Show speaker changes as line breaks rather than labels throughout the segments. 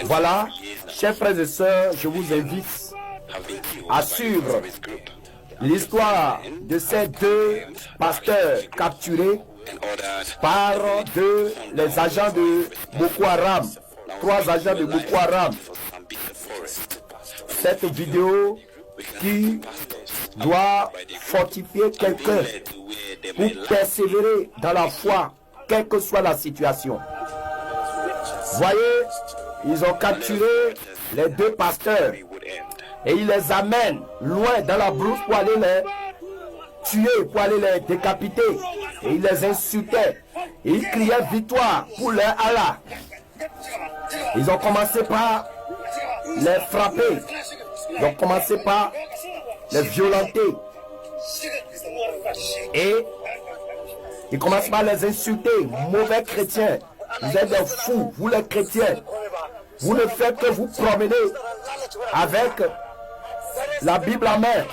Voilà, chers frères et sœurs, je vous invite à suivre l'histoire de ces deux pasteurs capturés par les agents de Boko Haram, 3 agents de Boko Haram. Cette vidéo qui doit fortifier quelqu'un pour persévérer dans la foi, quelle que soit la situation. Voyez, ils ont capturé les 2 pasteurs et ils les amènent loin dans la brousse pour aller les tuer, pour aller les décapiter. Et ils les insultaient. Et ils criaient victoire pour leur Allah. Ils ont commencé par les frapper. Ils ont commencé par les violenter. Et ils commencent par les insulter. Mauvais chrétiens. Vous êtes des fous, vous les chrétiens. Vous ne faites que vous promener avec la Bible en main.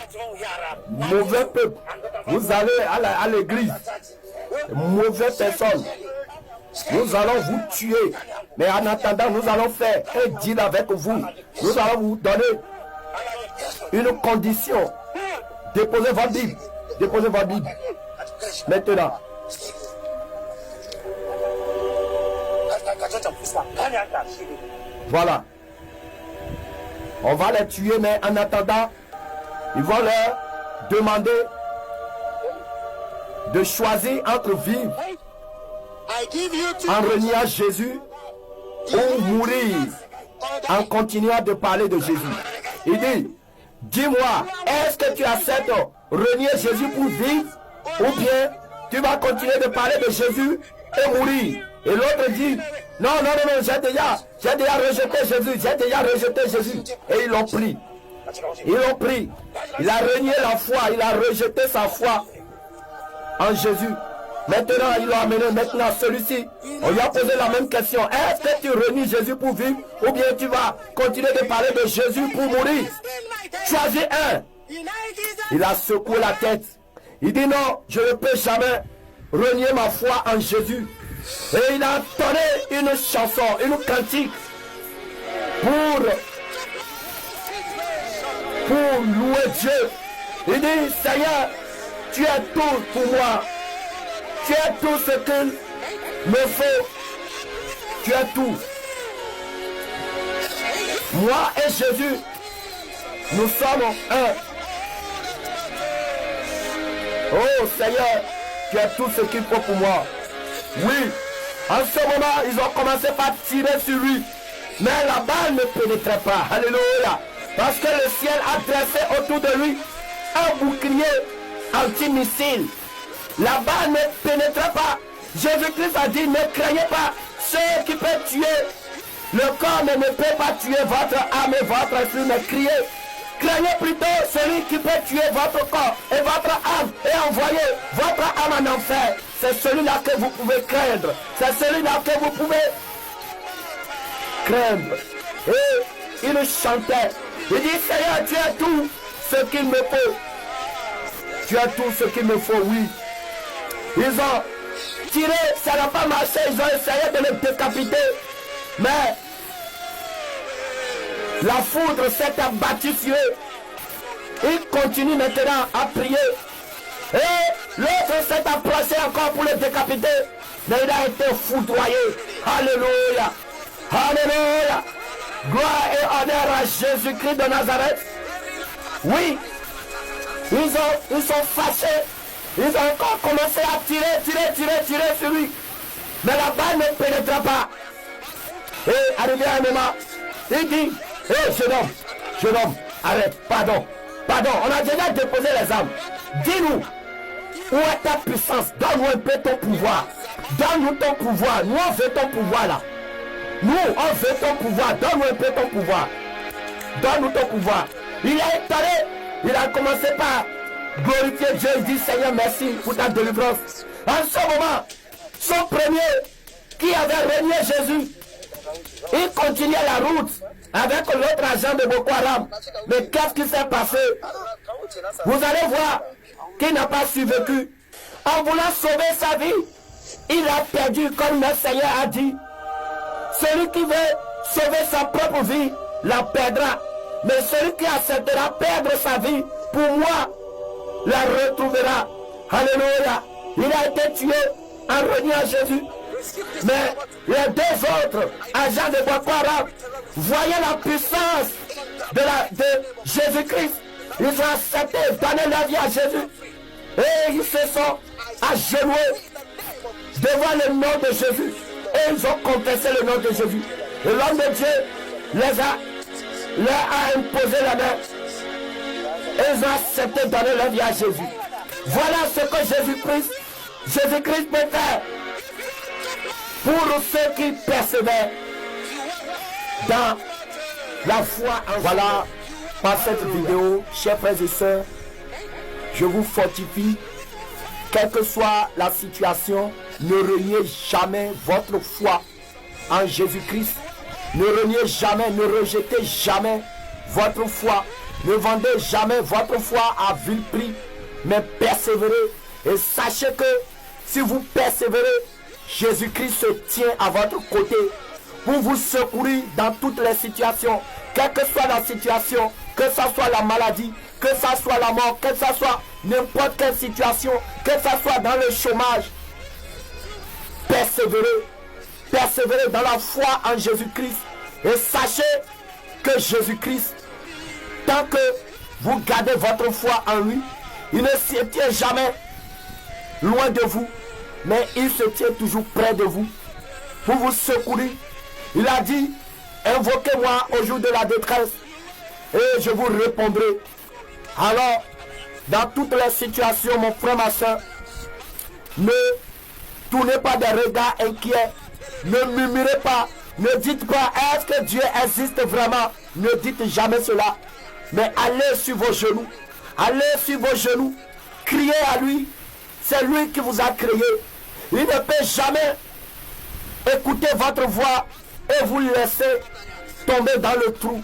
Mauvais peuple. Vous allez à l'église. Mauvaise personne. Nous allons vous tuer. Mais en attendant, nous allons faire un deal avec vous. Nous allons vous donner une condition. Déposez votre Bible. Déposez votre Bible. Maintenant. Voilà. On va les tuer, mais en attendant, ils vont leur demander de choisir entre vivre en reniant Jésus ou mourir en continuant de parler de Jésus. Il dit, dis-moi, est-ce que tu acceptes renier Jésus pour vivre ou bien tu vas continuer de parler de Jésus et mourir? Et l'autre dit, non, j'ai déjà rejeté Jésus, j'ai déjà rejeté Jésus. Et ils l'ont pris. Ils l'ont pris. Il a renié la foi, il a rejeté sa foi en Jésus. Maintenant, ils l'ont amené. Maintenant, celui-ci, on lui a posé la même question. Est-ce que tu renies Jésus pour vivre ou bien tu vas continuer de parler de Jésus pour mourir? Choisis un. Il a secoué la tête. Il dit non, je ne peux jamais renier ma foi en Jésus. Et il a entonné une chanson, une cantique pour louer Dieu. Il dit, Seigneur, tu es tout pour moi. Tu es tout ce qu'il me faut. Tu es tout. Moi et Jésus, nous sommes un. Oh Seigneur, tu es tout ce qu'il faut pour moi. Oui, en ce moment, ils ont commencé par tirer sur lui. Mais la balle ne pénétrait pas. Alléluia. Parce que le ciel a dressé autour de lui un bouclier anti-missile. La balle ne pénétrait pas. Jésus-Christ a dit, ne craignez pas ceux qui peuvent tuer. Le corps ne peut pas tuer votre âme et votre esprit, mais criez. Craignez plutôt celui qui peut tuer votre corps et votre âme et envoyer votre âme en enfer. C'est celui-là que vous pouvez craindre. C'est celui-là que vous pouvez craindre. Et il chantait. Il dit, Seigneur, tu es tout ce qu'il me faut. Tu es tout ce qu'il me faut, oui. Ils ont tiré, ça n'a pas marché. Ils ont essayé de le décapiter. Mais la foudre s'est abattue sur eux. Ils continuent maintenant à prier. Et l'autre s'est approché encore pour le décapiter. Mais il a été foudroyé. Alléluia. Alléluia. Gloire et honneur à Jésus-Christ de Nazareth. Oui. Ils sont fâchés. Ils ont encore commencé à tirer sur lui. Mais la balle ne pénétra pas. Et arrivé à un moment, il dit, jeune homme, arrête, pardon, on a déjà déposé les armes. Dis-nous, où est ta puissance? Donne-nous un peu ton pouvoir. Donne-nous ton pouvoir. Nous, on veut ton pouvoir là. Nous, on veut ton pouvoir. Donne-nous un peu ton pouvoir. Donne-nous ton pouvoir. Il a étonné. Il a commencé par glorifier Dieu. Il dit, Seigneur, merci pour ta délivrance. En ce moment, son premier qui avait renié Jésus, il continuait la route avec l'autre agent de Boko Haram. Mais qu'est-ce qui s'est passé? Vous allez voir qu'il n'a pas survécu. En voulant sauver sa vie, il a perdu, comme le Seigneur a dit. Celui qui veut sauver sa propre vie la perdra. Mais celui qui acceptera perdre sa vie, pour moi, la retrouvera. Alléluia. Il a été tué en reniant Jésus. Mais les deux autres agents de Boko Haram voyaient la puissance de Jésus-Christ. Ils ont accepté de donner la vie à Jésus. Et ils se sont agenouillés devant le nom de Jésus. Et ils ont confessé le nom de Jésus. Et l'homme de Dieu leur a imposé la main. Et ils ont accepté de donner leur vie à Jésus. Voilà ce que Jésus-Christ peut faire pour ceux qui persévèrent dans la foi. Voilà, par cette vidéo, chers frères et sœurs, je vous fortifie, quelle que soit la situation, ne reniez jamais votre foi en Jésus-Christ. Ne reniez jamais, ne rejetez jamais votre foi. Ne vendez jamais votre foi à vil prix, mais persévérez. Et sachez que si vous persévérez, Jésus-Christ se tient à votre côté pour vous secourir dans toutes les situations. Quelle que soit la situation, que ce soit la maladie, que ce soit la mort, que ce soit n'importe quelle situation, que ce soit dans le chômage. Persévérez. Persévérez dans la foi en Jésus-Christ. Et sachez que Jésus-Christ, tant que vous gardez votre foi en lui, il ne se tient jamais loin de vous, mais il se tient toujours près de vous pour vous secourir. Il a dit, invoquez-moi au jour de la détresse et je vous répondrai. Alors, dans toutes les situations, mon frère, ma soeur, ne tournez pas des regards inquiets, ne murmurez pas, ne dites pas, est-ce que Dieu existe vraiment? Ne dites jamais cela, mais allez sur vos genoux, criez à lui, c'est lui qui vous a créé. Il ne peut jamais écouter votre voix et vous laisser tomber dans le trou.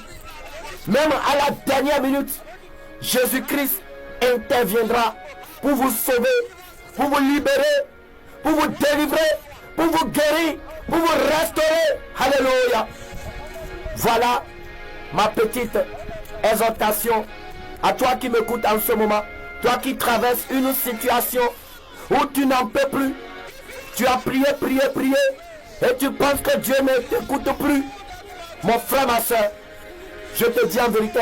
Même à la dernière minute, Jésus-Christ interviendra pour vous sauver, pour vous libérer, pour vous délivrer, pour vous guérir, pour vous restaurer. Alléluia. Voilà ma petite exhortation à toi qui m'écoutes en ce moment. Toi qui traverses une situation où tu n'en peux plus. Tu as prié et tu penses que Dieu ne t'écoute plus. Mon frère, ma soeur, je te dis en vérité,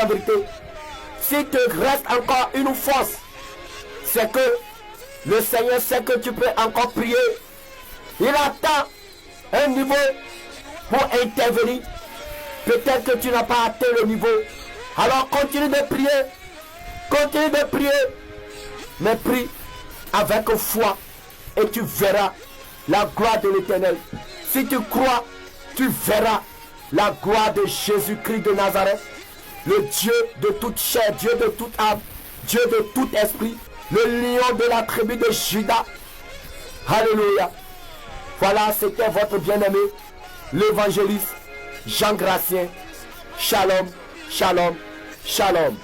s'il te reste encore une force, c'est que le Seigneur sait que tu peux encore prier. Il attend un niveau pour intervenir. Peut-être que tu n'as pas atteint le niveau. Alors continue de prier, mais prie avec foi et tu verras la gloire de l'Éternel. Si tu crois, tu verras la gloire de Jésus-Christ de Nazareth, le Dieu de toute chair, Dieu de toute âme, Dieu de tout esprit, le lion de la tribu de Juda. Alléluia. Voilà, c'était votre bien-aimé, l'évangéliste Jean Gratien. Shalom, shalom, shalom.